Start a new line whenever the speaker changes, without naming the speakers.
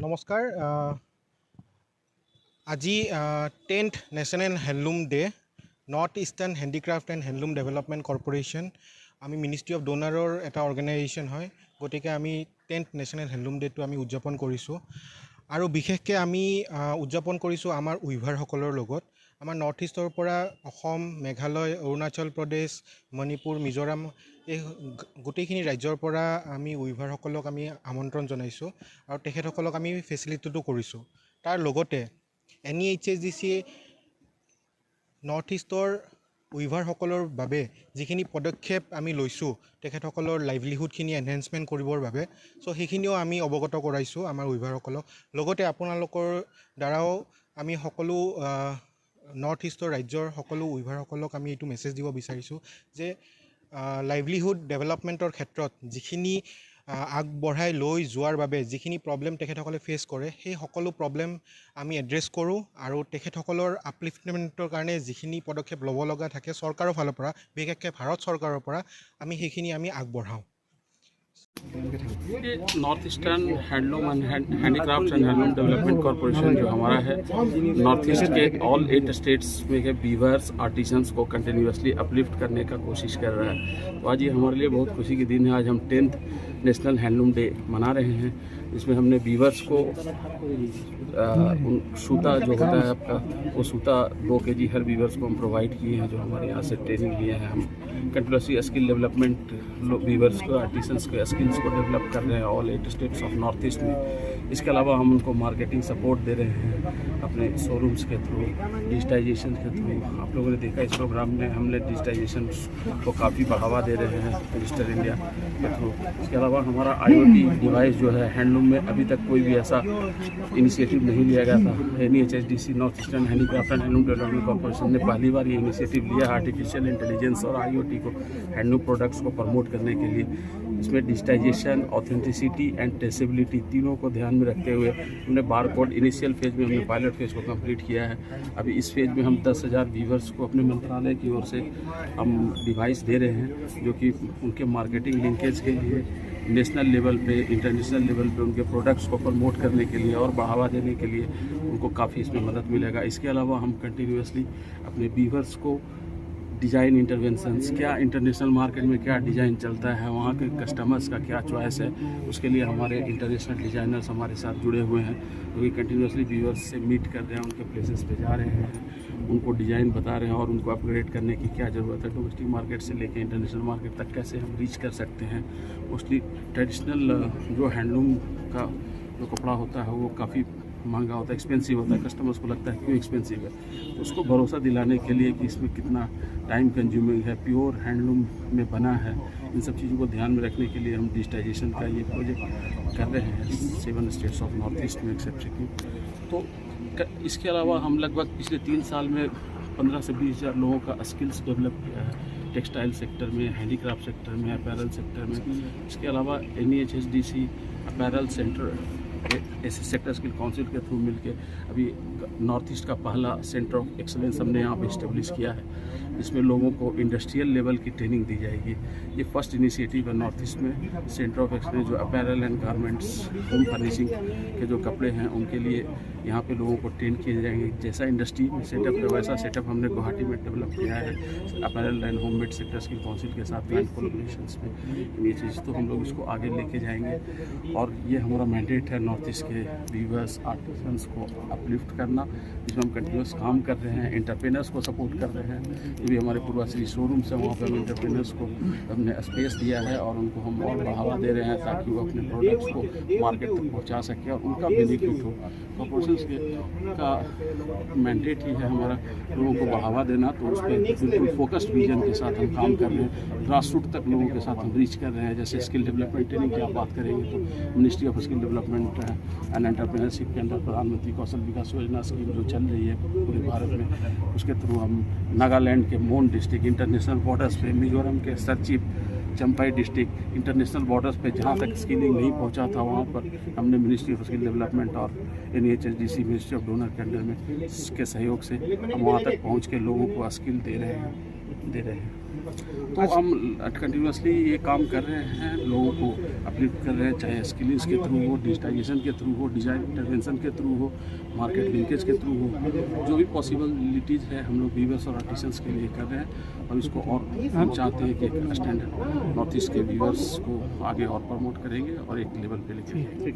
নমস্কাৰ। আজি 10th national handloom day north eastern handicraft and handloom development corporation আমি ministry of ডোনাৰৰ এটা organisation হয়, গতিকে আমি 10th নেশ্যনেল হেণ্ডলুম ডেটো আমি উদযাপন কৰিছোঁ আৰু বিশেষকৈ আমি উদযাপন কৰিছোঁ আমাৰ উইভাৰসকলৰ লগত। আমাৰ নৰ্থ ইষ্টৰ পৰা অসম, মেঘালয়, অৰুণাচল প্ৰদেশ, মণিপুৰ, মিজোৰাম এই গোটেইখিনি ৰাজ্যৰ পৰা আমি উইভাৰসকলক আমি আমন্ত্ৰণ জনাইছোঁ আৰু তেখেতসকলক আমি ফেচিলিটেটো কৰিছোঁ। তাৰ লগতে NEHSDC নৰ্থ ইষ্টৰ উইভাৰসকলৰ বাবে যিখিনি পদক্ষেপ আমি লৈছোঁ তেখেতসকলৰ লাইভলিহুডখিনি এনহেঞ্চমেণ্ট কৰিবৰ বাবে, সেইখিনিও আমি অৱগত কৰাইছোঁ আমাৰ উইভাৰসকলক। লগতে আপোনালোকৰ দ্বাৰাও আমি সকলো নৰ্থ ইষ্টৰ ৰাজ্যৰ সকলো উইভাৰসকলক আমি এইটো মেছেজ দিব বিচাৰিছোঁ যে লাইভলিহুড ডেভেলপমেণ্টৰ ক্ষেত্ৰত যিখিনি আগবঢ়াই লৈ যোৱাৰ বাবে যিখিনি প্ৰব্লেম তেখেতসকলে ফেচ কৰে, সেই সকলো প্ৰব্লেম আমি এড্ৰেছ কৰোঁ আৰু তেখেতসকলৰ আপলিফমেণ্টৰ কাৰণে যিখিনি পদক্ষেপ ল'ব লগা থাকে চৰকাৰৰ ফালৰ পৰা, বিশেষকৈ ভাৰত চৰকাৰৰ পৰা আমি সেইখিনি আমি আগবঢ়াওঁ।
North eastern handloom and handicrafts and handloom development corporation जो हमारा है, नॉर्थ ईस्ट के ऑल 8 स्टेट्स में के वीवर्स आर्टिसंस को कंटिन्यूसली अपलिफ्ट करने का कोशिश कर रहा है। तो आज ये हमारे लिए बहुत खुशी के दिन है। आज हम 10th नेशनल हैंडलूम डे मना रहे हैं, जिसमें हमने वीवर्स को सूता जो होता है आपका, वो सूता 2 kg हर वीवर्स को हम प्रोवाइड किए हैं, जो हमारे यहाँ से ट्रेनिंग लिए हैं। हम कंटिन्यूसली स्किल डेवलपमेंट वीवर्स को, आर्टिसंस के स्किल्स को डेवलप कर रहे हैं all 8 states of north east में। इसके अलावा हम उनको मार्केटिंग सपोर्ट दे रहे हैं अपने शोरूम्स के थ्रू, डिजिटाइजेशन के थ्रू। आप लोगों ने देखा इस प्रोग्राम में हमने डिजिटाइजेशन को काफ़ी बढ़ावा दे रहे हैं डिजिटल इंडिया के थ्रू। इसके अलावा हमारा IoT डिवाइस जो है हैंडलूम में अभी तक कोई भी ऐसा इनिशिएटिव नहीं लिया गया था। NEHSDC north eastern handicraft and handloom development corporation ने पहली बार ये इनिशिएटिव लिया आर्टिफिशियल इंटेलिजेंस और IoT को हैंडलूम प्रोडक्ट्स को प्रमोट करने के लिए। इसमें डिजिटाइजेशन, ऑथेंटिसिटी एंड ट्रेसेबिलिटी तीनों को ध्यान में रखते हुए हमने बारकोड इनिशियल फेज में हमने पायलट फेज को कंप्लीट किया है। अभी इस फेज में हम 10,000 वीवर्स को अपने मंत्रालय की ओर से हम डिवाइस दे रहे हैं, जो कि उनके मार्केटिंग लिंकेज के लिए नेशनल लेवल पे, इंटरनेशनल लेवल पे उनके प्रोडक्ट्स को प्रमोट करने के लिए और बढ़ावा देने के लिए उनको काफ़ी इसमें मदद मिलेगा। इसके अलावा हम कंटिन्यूसली अपने वीवर्स को डिज़ाइन इंटरवेंशंस, क्या इंटरनेशनल मार्केट में क्या डिज़ाइन चलता है, वहाँ के कस्टमर्स का क्या चॉइस है, उसके लिए हमारे इंटरनेशनल डिज़ाइनर्स हमारे साथ जुड़े हुए हैं, जो कि कंटिन्यूसली व्यूअर्स से मीट कर रहे हैं, उनके प्लेसेस पे जा रहे हैं, उनको डिज़ाइन बता रहे हैं और उनको अपग्रेड करने की क्या ज़रूरत है। डोमेस्टिक मार्केट से लेकर इंटरनेशनल मार्केट तक कैसे हम रीच कर सकते हैं। मोस्टली ट्रेडिशनल जो हैंडलूम का जो कपड़ा होता है वो काफ़ी महंगा होता है, एक्सपेंसिव होता है। कस्टमर्स को लगता है क्यों एक्सपेंसिव है, तो उसको भरोसा दिलाने के लिए कि इसमें कितना टाइम कंज्यूमिंग है, प्योर हैंडलूम में बना है, इन सब चीज़ों को ध्यान में रखने के लिए हम डिजिटाइजेशन का ये प्रोजेक्ट कर रहे हैं 7 स्टेट्स ऑफ नॉर्थ ईस्ट में एक्सेप्ट सिक्किम। तो इसके अलावा हम लगभग पिछले 3 साल में 15 से 20 हज़ार लोगों का स्किल्स डेवलप किया है, टेक्सटाइल सेक्टर में, हैंडीक्राफ्ट सेक्टर में, अपैरल सेक्टर में। इसके अलावा NEHSDC अपैरल सेंटर ऐसे सेक्टर स्किल काउंसिल के थ्रू मिलके अभी नॉर्थ ईस्ट का पहला सेंटर ऑफ एक्सलेंस हमने यहाँ पे इस्टेब्लिश किया है, जिसमें लोगों को इंडस्ट्रियल लेवल की ट्रेनिंग दी जाएगी। ये फर्स्ट इनिशिएटिव है नॉर्थ ईस्ट में सेंटर ऑफ एक्सलेंस, जो apparel and garments, home furnishing के जो कपड़े हैं उनके लिए यहाँ पे लोगों को ट्रेन किए जाएंगे। जैसा इंडस्ट्री में सेटअप है वैसा सेटअप हमने गुवाहाटी में डेवलप किया है apparel and homemade sector skill council के साथ लाइन कोलैबोरेशंस में। ये चीज़ तो हम लोग इसको आगे लेके जाएंगे और ये हमारा मैंडेट है नॉर्थ ईस्ट के वीवर्स आर्टिसंस को अपलिफ्ट करना, जिसमें हम कंटिन्यूस काम कर रहे हैं। एंटरप्रेनर्स को सपोर्ट कर रहे हैं, ये भी हमारे पूर्वाश्री शोरूम्स हैं, वहाँ पर हम एंटरप्रेनर्स को हमने स्पेस दिया है और उनको हम और बढ़ावा दे रहे हैं ताकि वो अपने प्रोडक्ट्स को मार्केट तक पहुँचा सकें और उनका बेनिफिट हो। कॉर्पोरेशन का मैंडेट ही है हमारा लोगों को बढ़ावा देना, तो उस पर बिल्कुल फोकस्ड विजन के साथ हम काम कर रहे हैं। ग्रास रूट तक लोगों के साथ हम रीच कर रहे हैं। जैसे स्किल डेवलपमेंट ट्रेनिंग की आप बात करेंगे तो ministry of skill development and entrepreneurship के अंदर प्रधानमंत्री कौशल विकास योजना स्कीम जो चल रही है पूरे भारत में, उसके थ्रू हम नागालैंड के मोन डिस्ट्रिक्ट इंटरनेशनल बॉर्डर्स पे, मिजोरम के Serchhip Champai district international borders पे जहाँ तक स्किलिंग नहीं पहुँचा था, वहाँ पर हमने मिनिस्ट्री ऑफ स्किल डेवलपमेंट और NEHSDC मिनिस्ट्री ऑफ डोनर के अंडर में इसके सहयोग से हम वहाँ तक पहुँच के लोगों को स्किल दे रहे हैं। तो हम कंटिन्यूसली ये काम कर रहे हैं, लोगों को अपलिफ्ट कर रहे हैं, चाहे स्किलिंग्स के थ्रू हो, डिजिटाइजेशन के थ्रू हो, डिजाइन इंटरवेंशन के थ्रू हो, मार्केट लिंकेज के थ्रू हो, जो भी पॉसिबिलिटीज़ है हम लोग वीवर्स और आर्टिसंस के लिए कर रहे हैं। और इसको और हम चाहते हैं कि स्टैंडर्ड नॉर्थ ईस्ट के वीवर्स को आगे और प्रमोट करेंगे और एक लेवल पे लेके जाएंगे।